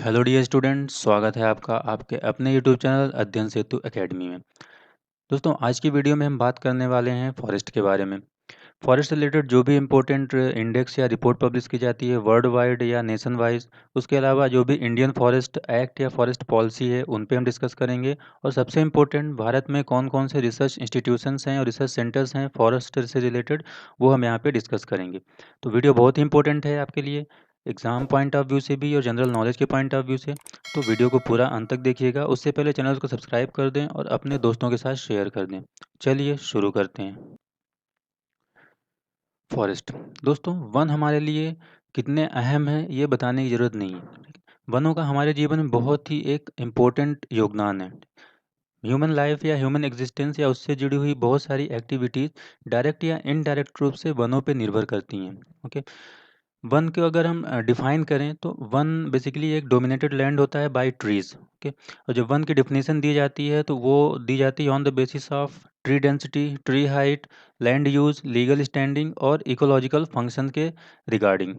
Hello dear students, स्वागत है आपका आपके अपने यूट्यूब चैनल अध्ययन सेतु एकेडमी में। दोस्तों, आज की वीडियो में हम बात करने वाले हैं फॉरेस्ट के बारे में। फॉरेस्ट से रिलेटेड जो भी इम्पोर्टेंट इंडेक्स या रिपोर्ट पब्लिश की जाती है वर्ल्ड वाइड या नेशन वाइज, उसके अलावा जो भी इंडियन फॉरेस्ट एक्ट या फॉरेस्ट पॉलिसी है उन पे हम डिस्कस करेंगे। और सबसे इम्पोर्टेंट, भारत में कौन कौन से रिसर्च इंस्टीट्यूशंस हैं और रिसर्च सेंटर्स हैं फॉरेस्ट से रिलेटेड, वो हम यहाँ पे डिस्कस करेंगे। तो वीडियो बहुत ही इंपॉर्टेंट है आपके लिए, एग्जाम पॉइंट ऑफ व्यू से भी और जनरल नॉलेज के पॉइंट ऑफ व्यू से। तो वीडियो को पूरा अंत तक देखिएगा। उससे पहले चैनल को सब्सक्राइब कर दें और अपने दोस्तों के साथ शेयर कर दें। चलिए शुरू करते हैं। फॉरेस्ट। दोस्तों, वन हमारे लिए कितने अहम हैं ये बताने की ज़रूरत नहीं है। वनों का हमारे जीवन में बहुत ही एक इम्पोर्टेंट योगदान है। ह्यूमन लाइफ या ह्यूमन एग्जिस्टेंस या उससे जुड़ी हुई बहुत सारी एक्टिविटीज़ डायरेक्ट या इनडायरेक्ट रूप से वनों पे निर्भर करती हैं। ओके। वन को अगर हम डिफाइन करें तो वन बेसिकली एक डोमिनेटेड लैंड होता है बाय ट्रीज। ओके। और जब वन की डिफिनेशन दी जाती है तो वो दी जाती है on the basis of tree density, tree height, land use, legal standing और इकोलॉजिकल फंक्शन के रिगार्डिंग।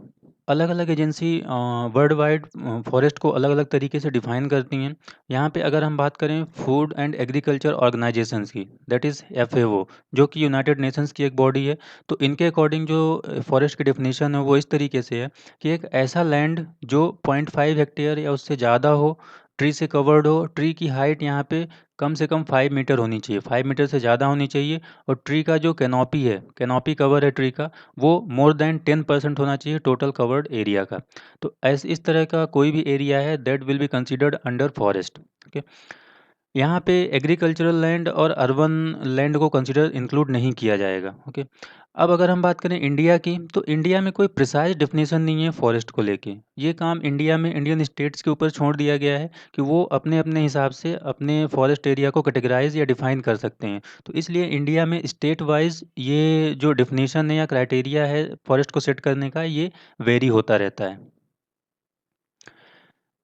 अलग अलग एजेंसी वर्ल्ड वाइड फॉरेस्ट को अलग अलग तरीके से डिफाइन करती हैं। यहाँ पे अगर हम बात करें फूड एंड एग्रीकल्चर ऑर्गेनाइजेशंस की, दैट इज़ एफएओ, जो कि यूनाइटेड नेशंस की एक बॉडी है। तो इनके अकॉर्डिंग जो फॉरेस्ट की डेफिनेशन है वो इस तरीके से है कि एक ऐसा लैंड जो 0.5 हेक्टेयर या उससे ज़्यादा हो, ट्री से कवर्ड हो, ट्री की हाइट यहाँ पे कम से कम 5 मीटर होनी चाहिए, 5 मीटर से ज़्यादा होनी चाहिए। और ट्री का जो कैनोपी है, कैनोपी कवर है ट्री का, वो मोर देन 10% होना चाहिए टोटल कवर्ड एरिया का। तो ऐसे इस तरह का कोई भी एरिया है that will be considered under forest. Okay. यहाँ पे एग्रीकल्चरल लैंड और अर्बन लैंड को कंसिडर इंक्लूड नहीं किया जाएगा। ओके। अब अगर हम बात करें इंडिया की, तो इंडिया में कोई प्रिसाइज डेफिनेशन नहीं है फॉरेस्ट को लेके। ये काम इंडिया में इंडियन स्टेट्स के ऊपर छोड़ दिया गया है कि वो अपने अपने हिसाब से अपने फॉरेस्ट एरिया को कैटेगराइज या डिफाइन कर सकते हैं। तो इसलिए इंडिया में स्टेट वाइज ये जो डेफिनेशन है या क्राइटेरिया है फॉरेस्ट को सेट करने का, ये वेरी होता रहता है।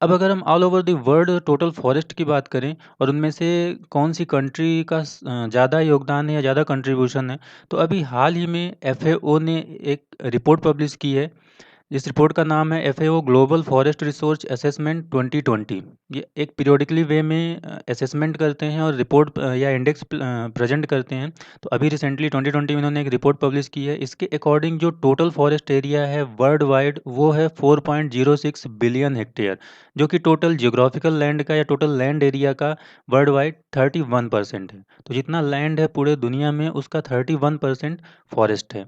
अब अगर हम all over the world total forest की बात करें और उनमें से कौन सी कंट्री का ज़्यादा योगदान है या ज़्यादा कंट्रीब्यूशन है, तो अभी हाल ही में एफएओ ने एक रिपोर्ट पब्लिश की है। इस रिपोर्ट का नाम है FAO global forest resource assessment 2020। ये एक पीरियोडिकली वे में असेसमेंट करते हैं और रिपोर्ट या इंडेक्स प्रेजेंट करते हैं। तो अभी रिसेंटली 2020 में इन्होंने एक रिपोर्ट पब्लिश की है। इसके अकॉर्डिंग जो टोटल फॉरेस्ट एरिया है वर्ल्ड वाइड वो है 4.06 बिलियन हेक्टेयर, जो कि टोटल जियोग्राफिकल लैंड का या टोटल लैंड एरिया का वर्ल्ड वाइड 31% है। तो जितना लैंड है पूरे दुनिया में उसका 31% फॉरेस्ट है।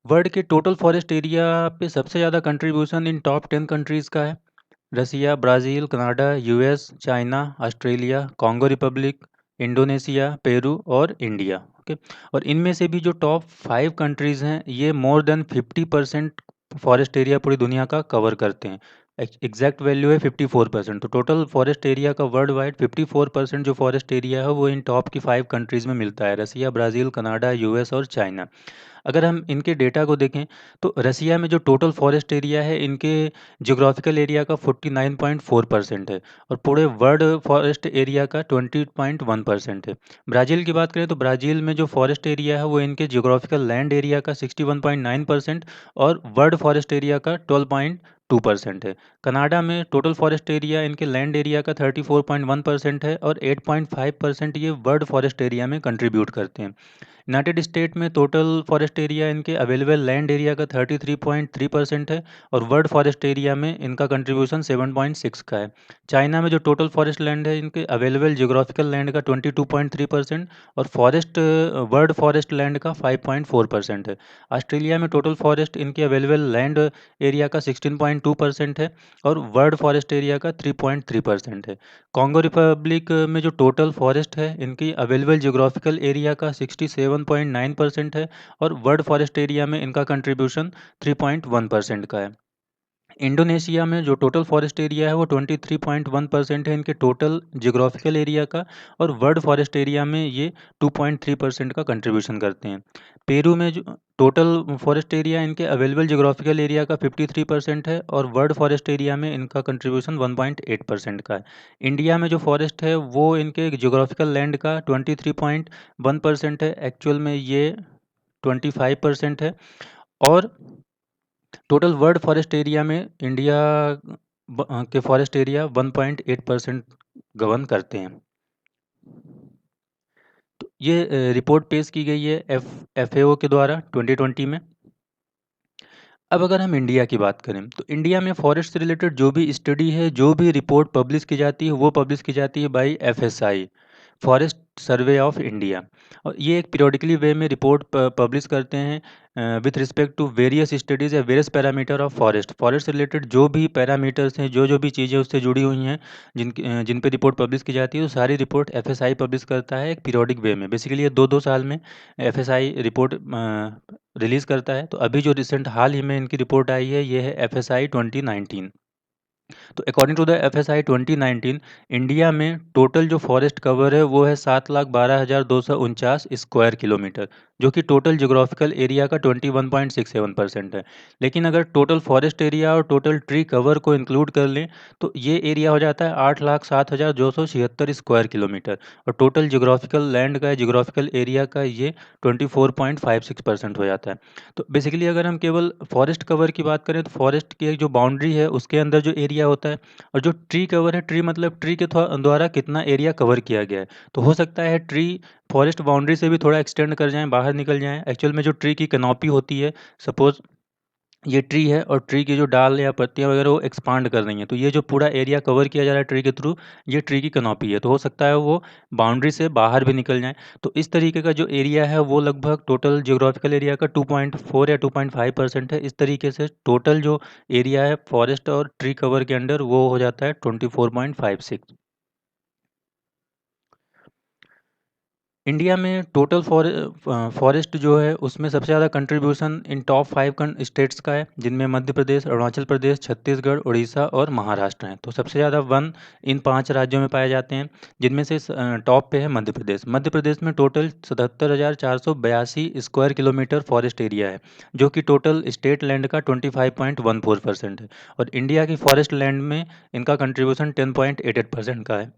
वर्ल्ड के टोटल फॉरेस्ट एरिया पे सबसे ज़्यादा कंट्रीब्यूशन इन टॉप 10 कंट्रीज़ का है। Russia, Brazil, Canada, US, China, Australia, Congo Republic, Indonesia, Peru और इंडिया। ओके। और इनमें से भी जो टॉप 5 कंट्रीज़ हैं ये मोर देन 50% फॉरेस्ट एरिया पूरी दुनिया का कवर करते हैं। एग्जैक्ट वैल्यू है 54%। तो टोटल फॉरेस्ट एरिया का वर्ल्ड वाइड 54% जो फॉरेस्ट एरिया है वो इन टॉप की 5 कंट्रीज़ में मिलता है, रसिया, ब्राज़ील, कनाडा, यूएस और चाइना। अगर हम इनके डेटा को देखें तो रसिया में जो टोटल फॉरेस्ट एरिया है इनके ज्योग्राफिकल एरिया का 49.4% है और पूरे वर्ल्ड फॉरेस्ट एरिया का 20.1% है। ब्राज़ील की बात करें तो ब्राज़ील में जो फॉरेस्ट एरिया है वो इनके ज्योग्राफिकल लैंड एरिया का 61.9% और वर्ल्ड फॉरेस्ट एरिया का 12.2% है। कनाडा में टोटल फॉरेस्ट एरिया इनके लैंड एरिया का 34.1% है और 8.5% ये वर्ल्ड फॉरेस्ट एरिया में कंट्रीब्यूट करते हैं। यूनाइटेड स्टेट में टोटल फॉरेस्ट एरिया इनके अवेलेबल लैंड एरिया का 33.3% है और वर्ल्ड फॉरेस्ट एरिया में इनका कंट्रीब्यूशन 7.6 का है। चाइना में जो टोटल फॉरेस्ट लैंड है इनके अवेलेबल जियोग्राफिकल लैंड का 22.3% और फॉरेस्ट वर्ल्ड फॉरेस्ट लैंड का 5.4% है। ऑस्ट्रेलिया में टोटल फॉरेस्ट इनके अवेलेबल लैंड एरिया का 16.2% है और वर्ल्ड फॉरेस्ट एरिया का 3.3% है। कॉन्गो रिपब्लिक में जो टोटल फॉरेस्ट है इनकी अवेलेबल जियोग्राफिकल एरिया का 67.9% है और वर्ल्ड फॉरेस्ट एरिया में इनका कंट्रीब्यूशन 3.1% का है। इंडोनेशिया में जो टोटल फॉरेस्ट एरिया है वो 23.1% है इनके टोटल जियोग्राफिकल एरिया का और वर्ल्ड फॉरेस्ट एरिया में ये 2.3% का कंट्रीब्यूशन करते हैं। पेरू में जो टोटल फॉरेस्ट एरिया इनके अवेलेबल जियोग्राफिकल एरिया का 53% है और वर्ल्ड फॉरेस्ट एरिया में इनका कंट्रीब्यूशन 1.8% का है। इंडिया में जो फॉरेस्ट है वो इनके जियोग्राफिकल लैंड का 23.1% है, एक्चुअल में ये 25% है। और टोटल वर्ल्ड फॉरेस्ट एरिया में इंडिया के फॉरेस्ट एरिया 1.8% गवर्न करते हैं। तो ये रिपोर्ट पेश की गई है FAO के द्वारा 2020 में। अब अगर हम इंडिया की बात करें तो इंडिया में फॉरेस्ट से रिलेटेड जो भी स्टडी है, जो भी रिपोर्ट पब्लिश की जाती है, वो पब्लिश की जाती है by FSI, forest survey of India. और ये एक पीरियोडिकली वे में रिपोर्ट पब्लिश करते हैं with respect to various studies या various parameter of forest. Forest से रिलेटेड जो भी पैरामीटर्स हैं, जो जो भी चीज़ें उससे जुड़ी हुई हैं, जिन पे रिपोर्ट पब्लिश की जाती है, वो सारी रिपोर्ट FSI पब्लिश करता है एक पीरियोडिक वे में। बेसिकली ये 2-2 साल में FSI रिपोर्ट रिलीज़ करता है। तो अभी जो रिसेंट हाल ही में इनकी रिपोर्ट आई है, ये है FSI 2019। तो according to the FSI 2019, India में टोटल जो फॉरेस्ट कवर है वो है 7,12,249 स्क्वायर किलोमीटर, जो कि टोटल ज्योग्राफिकल एरिया का 21.67% है। लेकिन अगर टोटल फॉरेस्ट एरिया और टोटल ट्री कवर को इंक्लूड कर लें तो ये एरिया हो जाता है 8,07,276 स्क्वायर किलोमीटर, और टोटल ज्योग्राफिकल लैंड का, ज्योग्राफिकल एरिया का ये 24.56% हो जाता है। तो बेसिकली अगर हम केवल फॉरेस्ट कवर की बात करें तो फॉरेस्ट की एक जो बाउंड्री है उसके अंदर जो एरिया होता है, और जो ट्री कवर है, ट्री मतलब ट्री के द्वारा कितना एरिया कवर किया गया है। तो हो सकता है ट्री फॉरेस्ट बाउंड्री से भी थोड़ा एक्सटेंड कर जाएं, बाहर निकल जाएं। एक्चुअल में जो ट्री की कैनोपी होती है, सपोज ये ट्री है और ट्री की जो डाल या पत्तियां वगैरह वो एक्सपांड कर रही हैं, तो ये जो पूरा एरिया कवर किया जा रहा है ट्री के थ्रू, ये ट्री की कैनोपी है। तो हो सकता है वो बाउंड्री से बाहर भी निकल जाए। तो इस तरीके का जो एरिया है वो लगभग टोटल जियोग्राफिकल एरिया का 2.4 या 2.5% है। इस तरीके से टोटल जो एरिया है फॉरेस्ट और ट्री कवर के अंडर वो हो जाता है 24.56। इंडिया में टोटल फॉरेस्ट जो है उसमें सबसे ज़्यादा कंट्रीब्यूशन इन टॉप 5 स्टेट्स का है, जिनमें मध्य प्रदेश, अरुणाचल प्रदेश, छत्तीसगढ़, उड़ीसा और महाराष्ट्र हैं। तो सबसे ज़्यादा वन इन 5 राज्यों में पाए जाते हैं, जिनमें से टॉप पे है मध्य प्रदेश। मध्य प्रदेश में total 77,482 square kilometre forest area है, जो कि टोटल स्टेट लैंड का 25.14% है। और इंडिया की फॉरेस्ट लैंड में इनका कंट्रीब्यूशन 10.88% का है।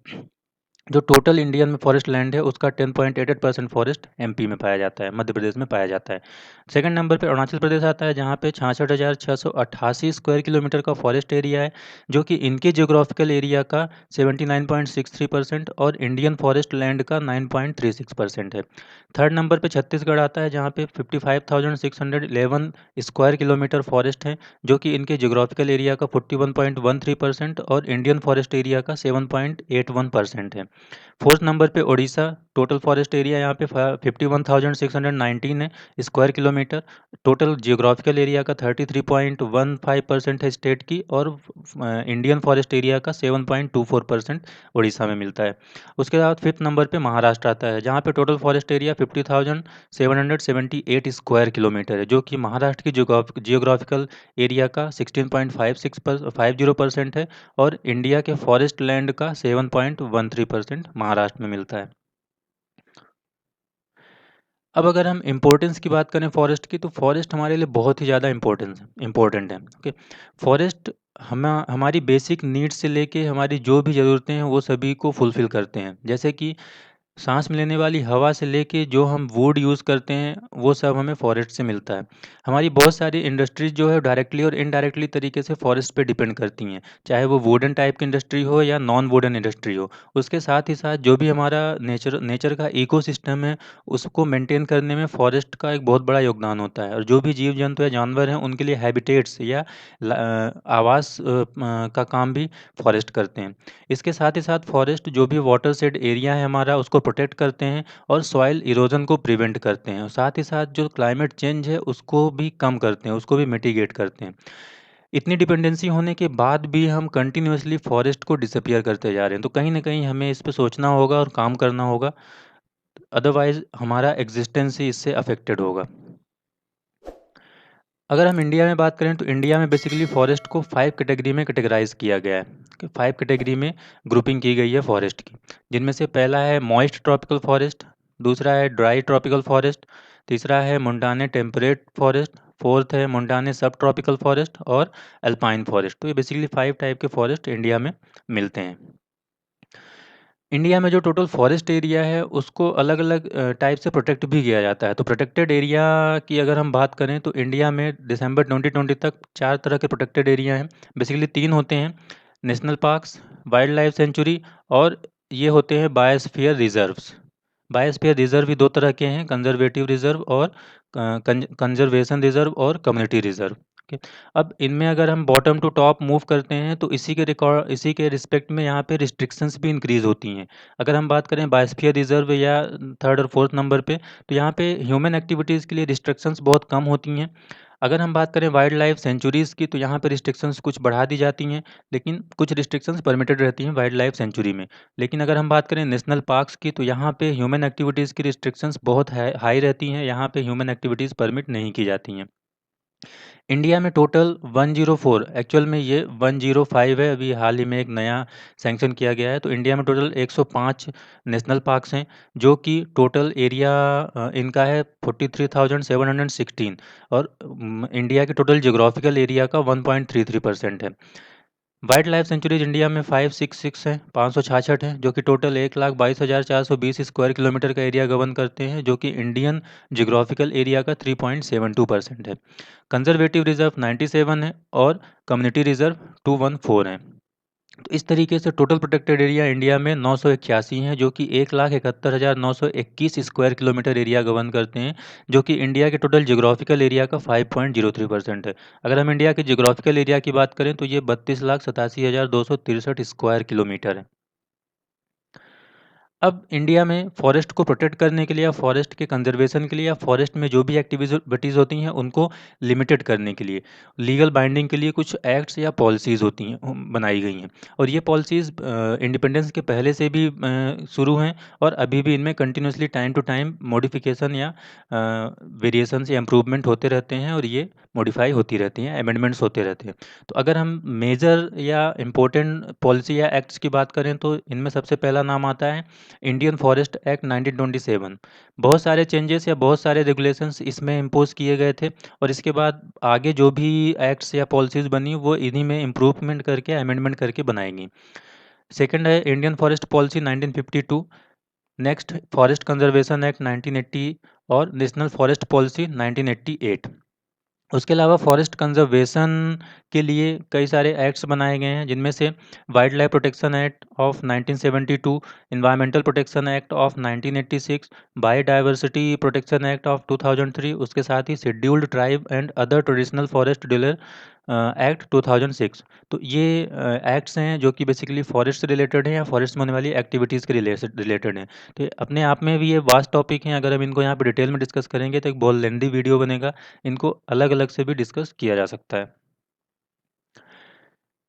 जो टोटल इंडियन में फॉरेस्ट लैंड है उसका 10.88% फॉरेस्ट MP में पाया जाता है, मध्य प्रदेश में पाया जाता है। सेकंड नंबर पे अरुणाचल प्रदेश आता है, जहाँ पे 66,688 स्क्वायर किलोमीटर का फॉरेस्ट एरिया है, जो कि इनके जियोग्राफिकल एरिया का 79.63% और इंडियन फॉरेस्ट लैंड का 9.36% है। थर्ड नंबर पे छत्तीसगढ़ आता है, जहाँ पे 55,611 स्क्वायर किलोमीटर फॉरेस्ट है, जो कि इनके जियोग्राफिकल एरिया का 41.13% और इंडियन फॉरेस्ट एरिया का 7.81% है। फोर्थ नंबर पे उड़ीसा, टोटल फॉरेस्ट एरिया यहाँ पे 51,619 है square kilometre. Total geographical area का 33.15% है स्टेट की, और इंडियन फॉरेस्ट एरिया का 7.24% उड़ीसा में मिलता है। उसके बाद फिफ्थ नंबर पे महाराष्ट्र आता है, जहाँ पे total forest area 50,778 square kilometre है, जो कि महाराष्ट्र की जियोग्राफिकल एरिया का 16.50% है, और इंडिया के फॉरेस्ट लैंड का 7.13% महाराष्ट्र में मिलता है। अब अगर हम इम्पोर्टेंस की बात करें फॉरेस्ट की, तो फॉरेस्ट हमारे लिए बहुत ही ज़्यादा इम्पोर्टेंट है। ओके, फॉरेस्ट हमारी बेसिक नीड्स से लेके हमारी जो भी ज़रूरतें हैं वो सभी को फुलफ़िल करते हैं। जैसे कि सांस में लेने वाली हवा से लेके जो हम वुड यूज़ करते हैं वो सब हमें फॉरेस्ट से मिलता है। हमारी बहुत सारी इंडस्ट्रीज जो है डायरेक्टली और इनडायरेक्टली तरीके से फॉरेस्ट पे डिपेंड करती हैं, चाहे वो वुडन टाइप की इंडस्ट्री हो या नॉन वुडन इंडस्ट्री हो। उसके साथ ही साथ जो भी हमारा नेचर नेचर का इकोसिस्टम है उसको मेंटेन करने में फॉरेस्ट का एक बहुत बड़ा योगदान होता है। और जो भी जीव जंतु या जानवर हैं उनके लिए हैबिटेट्स या आवास का काम भी फॉरेस्ट करते हैं। इसके साथ ही साथ फॉरेस्ट जो भी वाटर शेड एरिया है हमारा उसको प्रोटेक्ट करते हैं और सॉइल इरोजन को प्रिवेंट करते हैं, और साथ ही साथ जो क्लाइमेट चेंज है उसको भी कम करते हैं, उसको भी मिटिगेट करते हैं। इतनी डिपेंडेंसी होने के बाद भी हम कंटिन्यूअसली फॉरेस्ट को डिसअपियर करते जा रहे हैं, तो कहीं ना कहीं हमें इस पे सोचना होगा और काम करना होगा, अदरवाइज हमारा एग्जिस्टेंस ही इससे अफेक्टेड होगा। अगर हम इंडिया में बात करें तो इंडिया में बेसिकली फॉरेस्ट को 5 कैटेगरी में कैटेगराइज किया गया है, कि 5 कैटेगरी में ग्रुपिंग की गई है फॉरेस्ट की, जिनमें से पहला है मॉइस्ट ट्रॉपिकल फॉरेस्ट, दूसरा है ड्राई ट्रॉपिकल फॉरेस्ट, तीसरा है मुंडाने टेम्परेट फॉरेस्ट, फोर्थ है मुंडाने सब ट्रॉपिकल फॉरेस्ट, और अल्पाइन फॉरेस्ट। तो ये बेसिकली 5 टाइप के फॉरेस्ट इंडिया में मिलते हैं। इंडिया में जो टोटल फॉरेस्ट एरिया है उसको अलग अलग टाइप से प्रोटेक्ट भी किया जाता है। तो प्रोटेक्टेड एरिया की अगर हम बात करें तो इंडिया में दिसंबर 2020 तक 4 तरह के प्रोटेक्टेड एरिया हैं। बेसिकली 3 होते हैं, national parks, wild life sanctuary और ये होते हैं बायोस्फीयर रिजर्व्स। बायोस्फीयर रिजर्व भी 2 तरह के हैं, कंजर्वेटिव रिजर्व और कंजर्वेशन रिजर्व और कम्युनिटी रिजर्व। ओके। अब इनमें अगर हम बॉटम टू टॉप मूव करते हैं तो इसी के रिस्पेक्ट में यहाँ पे रिस्ट्रिक्शंस भी इंक्रीज होती हैं। अगर हम बात करें बायोस्फीयर रिजर्व या थर्ड और फोर्थ नंबर पे, तो यहाँ पे ह्यूमन एक्टिविटीज़ के लिए रिस्ट्रिक्शंस बहुत कम होती हैं। अगर हम बात करें वाइल्ड लाइफ सेंचुरीज़ की, तो यहाँ पे रिस्ट्रिक्शंस कुछ बढ़ा दी जाती हैं, लेकिन कुछ रिस्ट्रिक्शंस परमिटेड रहती हैं वाइल्ड लाइफ सेंचुरी में। लेकिन अगर हम बात करें नेशनल पार्क्स की, तो यहाँ पे ह्यूमन एक्टिविटीज़ की रिस्ट्रिक्शंस बहुत हाई रहती हैं, यहाँ पे ह्यूमन एक्टिविटीज़ परमिट नहीं की जाती हैं। इंडिया में टोटल 104, एक्चुअल में ये 105 है, अभी हाल ही में एक नया सैंक्शन किया गया है। तो इंडिया में टोटल 105 नेशनल पार्क्स हैं, जो कि टोटल एरिया इनका है 43,716 और इंडिया के टोटल जियोग्राफिकल एरिया का 1.33% है। वाइल्ड लाइफ सेंचुरीज इंडिया में 566 हैं, 566 हैं, जो कि टोटल 1,22,420 स्क्वायर किलोमीटर का एरिया गवर्न करते हैं, जो कि इंडियन जियोग्राफिकल एरिया का 3.72% है। कंजर्वेटिव रिजर्व 97 है और कम्युनिटी रिजर्व 214 है। तो इस तरीके से टोटल प्रोटेक्टेड एरिया इंडिया में 981 हैं, जो कि 1,71,921 स्क्वायर किलोमीटर एरिया गवर्न करते हैं, जो कि इंडिया के टोटल जियोग्राफिकल एरिया का 5.03% है। अगर हम इंडिया के जियोग्राफिकल एरिया की बात करें तो ये 32,87,263 स्क्वायर किलोमीटर है। अब इंडिया में फॉरेस्ट को प्रोटेक्ट करने के लिए या फॉरेस्ट के कंजर्वेशन के लिए या फॉरेस्ट में जो भी एक्टिविटीज़ होती हैं उनको लिमिटेड करने के लिए लीगल बाइंडिंग के लिए कुछ एक्ट्स या पॉलिसीज़ होती हैं, बनाई गई हैं। और ये पॉलिसीज़ इंडिपेंडेंस के पहले से भी शुरू हैं और अभी भी इनमें continuously time to time modification या वेरिएशंस या इम्प्रूवमेंट होते रहते हैं और ये मॉडिफाई होती रहती हैं, अमेंडमेंट्स होते रहते हैं। तो अगर हम मेजर या इम्पोर्टेंट पॉलिसी या एक्ट्स की बात करें तो इनमें सबसे पहला नाम आता है इंडियन फॉरेस्ट एक्ट 1927। बहुत सारे चेंजेस या बहुत सारे रेगुलेशंस इसमें इम्पोज किए गए थे और इसके बाद आगे जो भी एक्ट्स या पॉलिसीज़ बनी वो इन्हीं में इम्प्रूवमेंट करके अमेंडमेंट करके बनाएंगी। सेकंड है Indian forest policy 1952, next forest conservation act 1980 और नेशनल फॉरेस्ट पॉलिसी 1988। उसके अलावा फॉरेस्ट कंजर्वेशन के लिए कई सारे एक्ट्स बनाए गए हैं, जिनमें से wild life protection act of 1972, environmental protection act of 1986, biodiversity protection act of 2003, उसके साथ ही scheduled tribe and other traditional forest dealer act 2006। तो ये एक्ट्स हैं जो कि बेसिकली फॉरेस्ट से रिलेटेड हैं या फॉरेस्ट में होने वाली एक्टिविटीज़ के रिलेटेड हैं। तो ये अपने आप में भी ये वास्ट टॉपिक हैं, अगर हम इनको यहाँ पे डिटेल में डिस्कस करेंगे तो एक बहुत लेंदी वीडियो बनेगा। इनको अलग-अलग से भी डिस्कस किया जा सकता है।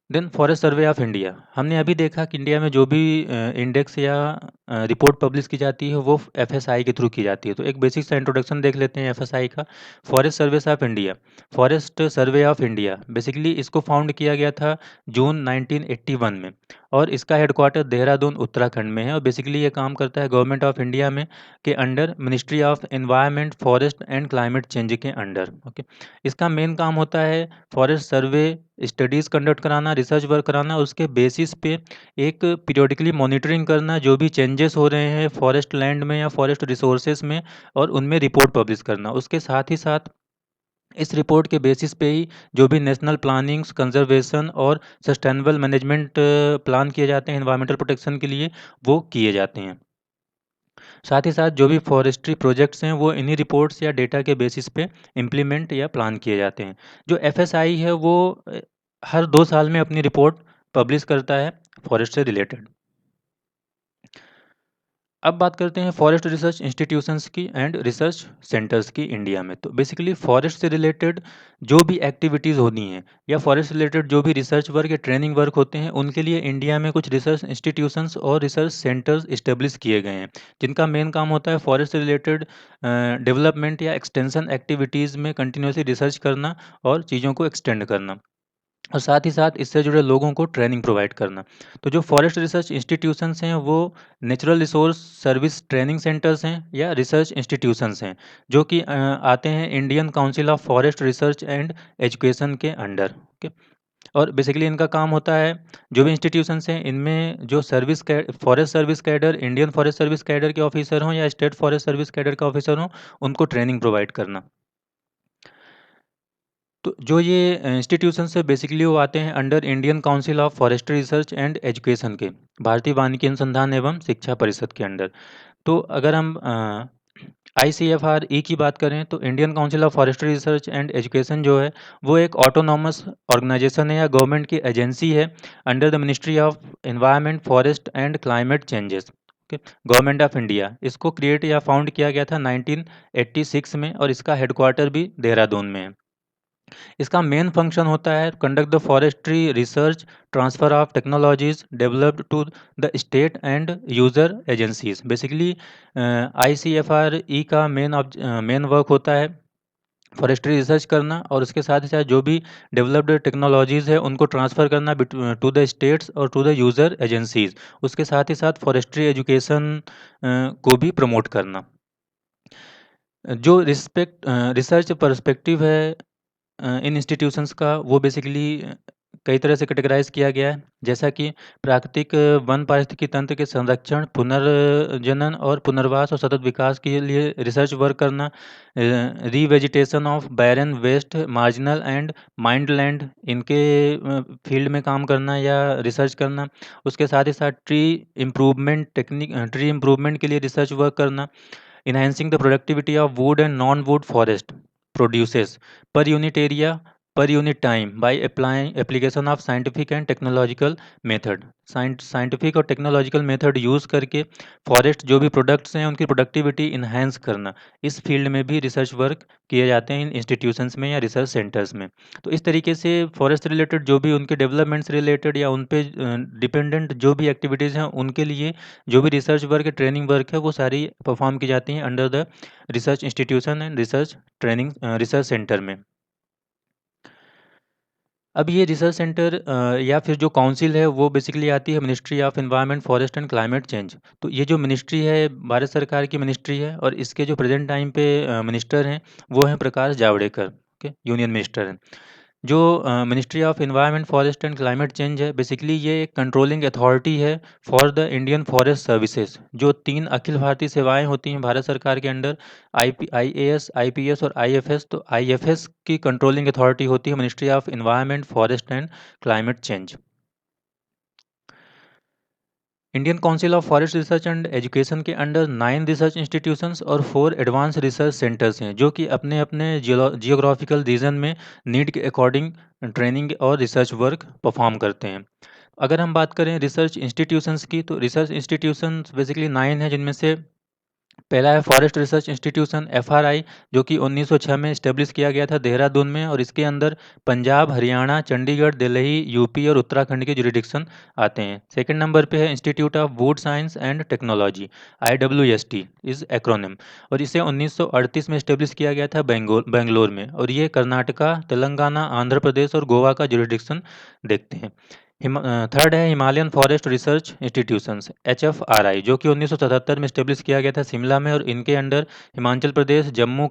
Then forest survey of India, हमने अभी देखा कि इंडिया में जो भी इंडेक्स या रिपोर्ट पब्लिश की जाती है वो एफएसआई के थ्रू की जाती है। तो एक बेसिक सा इंट्रोडक्शन देख लेते हैं एफएसआई का। Forest service of India, forest survey of India basically इसको फाउंड किया गया था जून 1981 में और इसका हेडक्वार्टर देहरादून उत्तराखंड में है और बेसिकली ये काम करता है गवर्नमेंट ऑफ इंडिया में के under ministry of environment forest and climate change के अंडर। ओके। इसका मेन काम होता है फॉरेस्ट सर्वे, स्टडीज़ कंडक्ट कराना, रिसर्च वर्क कराना, उसके बेसिस पे एक पीरियोडिकली मॉनिटरिंग करना जो भी चेंजेस हो रहे हैं फॉरेस्ट लैंड में या फॉरेस्ट रिसोर्सेज में और उनमें रिपोर्ट पब्लिश करना। उसके साथ ही साथ इस रिपोर्ट के बेसिस पे ही जो भी नेशनल प्लानिंग्स, कंजर्वेशन और सस्टेनेबल मैनेजमेंट प्लान किए जाते हैं एनवायरमेंटल प्रोटेक्शन के लिए, वो किए जाते हैं। साथ ही साथ जो भी फॉरेस्ट्री प्रोजेक्ट्स हैं वो इन्हीं रिपोर्ट्स या डेटा के बेसिस पे इम्प्लीमेंट या प्लान किए जाते हैं। जो एफएसआई है वो हर 2 साल में अपनी रिपोर्ट पब्लिश करता है फॉरेस्ट से रिलेटेड। अब बात करते हैं फॉरेस्ट रिसर्च इंस्टीट्यूशंस की एंड रिसर्च सेंटर्स की इंडिया में। तो बेसिकली फॉरेस्ट से रिलेटेड जो भी एक्टिविटीज़ होती हैं या फॉरेस्ट रिलेटेड जो भी रिसर्च वर्क या ट्रेनिंग वर्क होते हैं उनके लिए इंडिया में कुछ रिसर्च इंस्टीट्यूशंस और रिसर्च सेंटर्स इस्टेब्लिश किए गए हैं, जिनका मेन काम होता है फॉरेस्ट से रिलेटेड डेवलपमेंट या एक्सटेंशन एक्टिविटीज़ में कंटिन्यूसली रिसर्च करना और चीज़ों को एक्सटेंड करना और साथ ही साथ इससे जुड़े लोगों को ट्रेनिंग प्रोवाइड करना। तो जो फॉरेस्ट रिसर्च इंस्टीट्यूशंस हैं वो natural resource service training centres हैं या रिसर्च इंस्टीट्यूशंस हैं, जो कि आते हैं Indian council of forest research and education के अंडर। ओके। और बेसिकली इनका काम होता है, जो भी इंस्टीट्यूशंस हैं इनमें जो forest service cadre, Indian forest service cadre के ऑफिसर हों या स्टेट फॉरेस्ट सर्विस कैडर का ऑफिसर हों, उनको ट्रेनिंग प्रोवाइड करना। तो जो ये इंस्टीट्यूशंस है बेसिकली वो आते हैं under Indian council of forestry research and education के, भारतीय वानिकी अनुसंधान एवं शिक्षा परिषद के अंडर। तो अगर हम ICFR की बात करें तो Indian council of forestry research and education जो है वो एक ऑटोनॉमस ऑर्गेनाइजेशन है या गवर्नमेंट की एजेंसी है under the ministry of environment, forest and climate changes, government of India. इसको क्रिएट या फाउंड किया गया था 1986 में और इसका हेडक्वार्टर भी देहरादून में है। इसका मेन फंक्शन होता है conduct the forestry research, transfer of technologies developed to the state and user agencies. Basically ICFR का मेन वर्क होता है फॉरेस्ट्री रिसर्च करना और उसके साथ ही साथ जो भी डेवलप्ड टेक्नोलॉजीज़ है उनको ट्रांसफ़र करना टू द स्टेट्स और टू द यूज़र एजेंसीज। उसके साथ ही साथ फॉरेस्ट्री एजुकेशन को भी प्रमोट करना। जो रिसर्च पर्सपेक्टिव है इन इंस्टीट्यूशंस का वो बेसिकली कई तरह से कैटेगराइज किया गया है, जैसा कि प्राकृतिक वन पारिस्थितिकी तंत्र के संरक्षण, पुनर्जनन और पुनर्वास और सतत विकास के लिए रिसर्च वर्क करना, revegetation of barren waste, marginal and mined land, इनके फील्ड में काम करना या रिसर्च करना। उसके साथ ही साथ ट्री इम्प्रूवमेंट के लिए रिसर्च वर्क करना, enhancing the productivity of wood and non-wood forest produces per unit area, per unit time by applying application of scientific and technological method। Scientific और टेक्नोलॉजिकल मेथड यूज़ करके forest जो भी products हैं उनकी productivity enhance करना, इस field में भी रिसर्च वर्क किए जाते हैं इन इंस्टीट्यूशंस में या रिसर्च सेंटर्स में। तो इस तरीके से फॉरेस्ट रिलेटेड जो भी उनके डेवलपमेंट से रिलेटेड या उन पे डिपेंडेंट जो भी एक्टिविटीज़ हैं उनके लिए जो भी रिसर्च वर्क है, ट्रेनिंग वर्क है, वो सारी परफॉर्म की जाती हैं under the research institution and research centre में। अब ये रिसर्च सेंटर या फिर जो काउंसिल है वो बेसिकली आती है ministry of environment, forest and climate change. तो ये जो मिनिस्ट्री है भारत सरकार की मिनिस्ट्री है और इसके जो प्रेजेंट टाइम पे मिनिस्टर हैं वो हैं Prakash Javadekar, okay, union minister हैं। जो ministry of environment, forest and climate change है बेसिकली ये एक कंट्रोलिंग अथॉरिटी है for the Indian forest services. जो 3 अखिल भारतीय सेवाएं होती हैं भारत सरकार के अंडर, IAS, IPS और IFS। तो IFS की कंट्रोलिंग अथॉरिटी होती है ministry of environment, forest and climate change. Indian council of forest research and education के अंडर 9 रिसर्च इंस्टीट्यूशंस और 4 एडवांस रिसर्च सेंटर्स हैं जो कि अपने अपने जियोग्राफिकल रीजन में नीड के अकॉर्डिंग ट्रेनिंग और रिसर्च वर्क परफॉर्म करते हैं। अगर हम बात करें रिसर्च इंस्टीट्यूशंस की तो रिसर्च इंस्टीट्यूशंस बेसिकली 9 हैं, जिनमें से पहला है फॉरेस्ट रिसर्च इंस्टीट्यूशन FRI, जो कि 1906 में इस्टेब्लिश किया गया था देहरादून में और इसके अंदर पंजाब, हरियाणा, चंडीगढ़, दिल्ली, यूपी और उत्तराखंड के जुरिडिक्शन आते हैं। सेकंड नंबर पे है institute of would science and technology, IWST is acronym, और इसे 1938 में इस्टेब्लिश किया गया था बेंगलोर में, और ये कर्नाटका, तेलंगाना, आंध्र प्रदेश और गोवा का जुरिडिक्शन देखते हैं। थर्ड है Himalayan forest research institutions HFRI, जो कि 1977 में इस्टेब्लिश किया गया था शिमला में, और इनके अंडर हिमाचल प्रदेश, जम्मू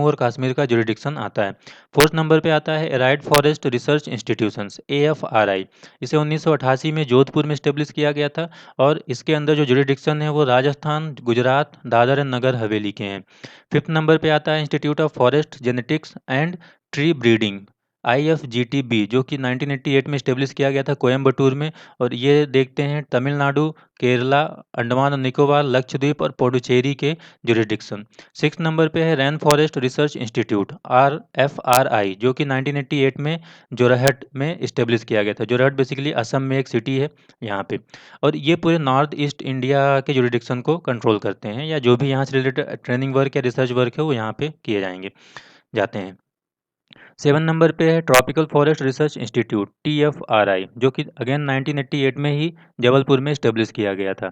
और कश्मीर का जुरिडिक्शन आता है। फोर्थ नंबर पे आता है arid forest research institutions AFRI। इसे 1988 में जोधपुर में इस्टेब्लिश किया गया था और इसके अंदर जो जुरिडिक्शन है वो राजस्थान, गुजरात, दादर एंड नगर हवेली के हैं। फिफ्थ नंबर पे आता है institute of forest genetics and tree breeding IFGTB, जो कि 1988 में इस्टेब्लिश किया गया था कोयम्बटूर में, और ये देखते हैं तमिलनाडु, केरला, अंडमान और निकोबार, लक्षद्वीप और पुडुचेरी के जुरिडिक्शन। सिक्स नंबर पे है रैन फॉरेस्ट रिसर्च इंस्टीट्यूट RFRI, जो कि 1988 में जोरहट में इस्टेब्लिश किया गया था। जोरहट बेसिकली असम में एक सिटी है यहाँ पे, और ये पूरे नॉर्थ ईस्ट इंडिया के जुरिडिक्शन को कंट्रोल करते हैं, या जो भी यहाँ से रिलेटेड ट्रेनिंग वर्क या रिसर्च वर्क है वो यहाँ पे किए जाते हैं। 7 नंबर पे है tropical forest research institute TFRI, जो कि अगेन 1988 में ही जबलपुर में इस्टेब्लिश किया गया था,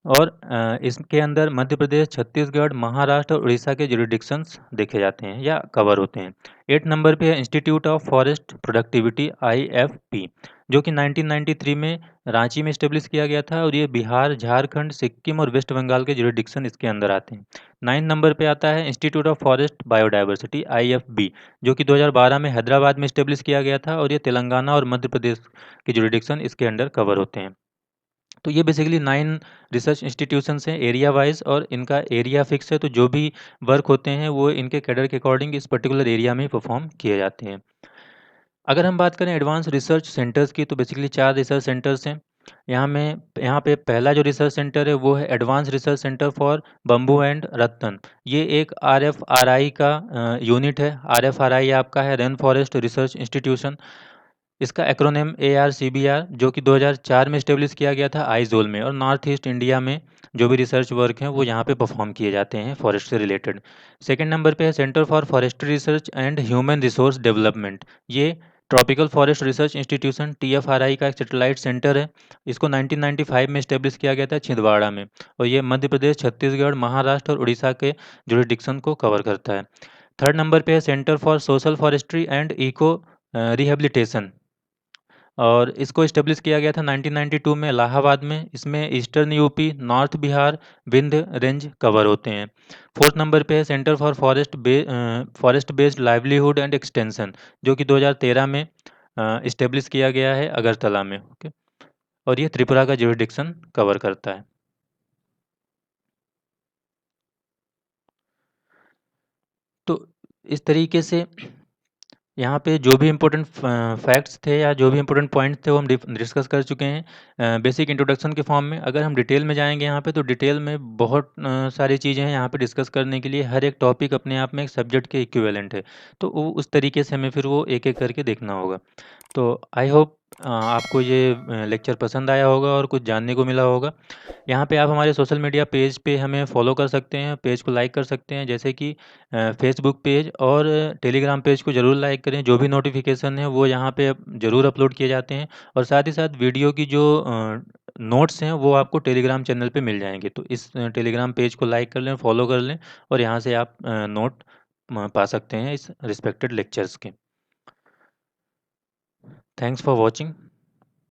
और इसके अंदर मध्य प्रदेश, छत्तीसगढ़, महाराष्ट्र और उड़ीसा के जुरिडिक्शंस देखे जाते हैं या कवर होते हैं। 8 नंबर पे है institute of forest productivity IFP, जो कि 1993 में रांची में इस्टेब्लिश किया गया था और ये बिहार, झारखंड, सिक्किम और वेस्ट बंगाल के जुरिडिक्शन इसके अंदर आते हैं। 9 नंबर पे आता है institute of forest biodiversity IFB, जो कि 2012 में हैदराबाद में इस्टेब्लिश किया गया था और ये तेलंगाना और मध्य प्रदेश के जुरिडिक्शन इसके अंडर कवर होते हैं। तो ये बेसिकली 9 रिसर्च इंस्टीट्यूशंस हैं एरिया वाइज, और इनका एरिया फिक्स है, तो जो भी वर्क होते हैं वो इनके कैडर के अकॉर्डिंग इस पर्टिकुलर एरिया में परफॉर्म किए जाते हैं। अगर हम बात करें एडवांस रिसर्च सेंटर्स की, तो बेसिकली 4 रिसर्च सेंटर्स हैं। यहाँ पे पहला जो रिसर्च सेंटर है वो है advance research centre for bamboo and Rattan. ये एक RFRI का यूनिट है। RFRI आपका है रेन फॉरेस्ट रिसर्च इंस्टीट्यूशन। इसका एक्रोनिम ARCBR, जो कि 2004 में इस्टेब्लिश किया गया था आइजोल में, और नॉर्थ ईस्ट इंडिया में जो भी रिसर्च वर्क हैं वो यहाँ पे परफॉर्म किए जाते हैं फॉरेस्ट से रिलेटेड। सेकंड नंबर पे है centre for forestry research and human resource development. ये tropical forest research institution TFRI का एक सेटेलाइट सेंटर है। इसको 1995 में इस्टेब्लिश किया गया था छिंदवाड़ा में, और ये मध्य प्रदेश, छत्तीसगढ़, महाराष्ट्र और उड़ीसा के जुरिडिक्शन को कवर करता है। थर्ड नंबर पे है centre for social forestry and eco rehabilitation, और इसको इस्टेब्लिश किया गया था 1992 में इलाहाबाद में। इसमें eastern UP, north Bihar, Vindhya range cover होते हैं। फोर्थ नंबर पे है centre for forest based livelihood and extension, जो कि 2013 में इस्टेब्लिश किया गया है अगरतला में। ओके, और ये त्रिपुरा का जुरिडिक्शन कवर करता है। तो इस तरीके से यहाँ पे जो भी इम्पोर्टेंट फैक्ट्स थे या जो भी इम्पोर्टेंट पॉइंट्स थे वो हम डिस्कस कर चुके हैं बेसिक इंट्रोडक्शन के फॉर्म में। अगर हम डिटेल में जाएंगे यहाँ पे, तो डिटेल में बहुत सारी चीज़ें हैं यहाँ पे डिस्कस करने के लिए। हर एक टॉपिक अपने आप में एक सब्जेक्ट के इक्विवेलेंट है, तो वो उस तरीके से हमें फिर वो एक एक करके देखना होगा। तो आई होप आपको ये लेक्चर पसंद आया होगा और कुछ जानने को मिला होगा। यहाँ पे आप हमारे सोशल मीडिया पेज पे हमें फॉलो कर सकते हैं, पेज को लाइक कर सकते हैं, जैसे कि फेसबुक पेज और टेलीग्राम पेज को ज़रूर लाइक करें। जो भी नोटिफिकेशन है वो यहाँ पे ज़रूर अपलोड किए जाते हैं, और साथ ही साथ वीडियो की जो नोट्स हैं वो आपको टेलीग्राम चैनल पे मिल जाएंगे। तो इस टेलीग्राम पेज को लाइक कर लें, फॉलो कर लें, और यहाँ से आप नोट पा सकते हैं इस रिस्पेक्टेड लेक्चर्स के। Thanks for watching.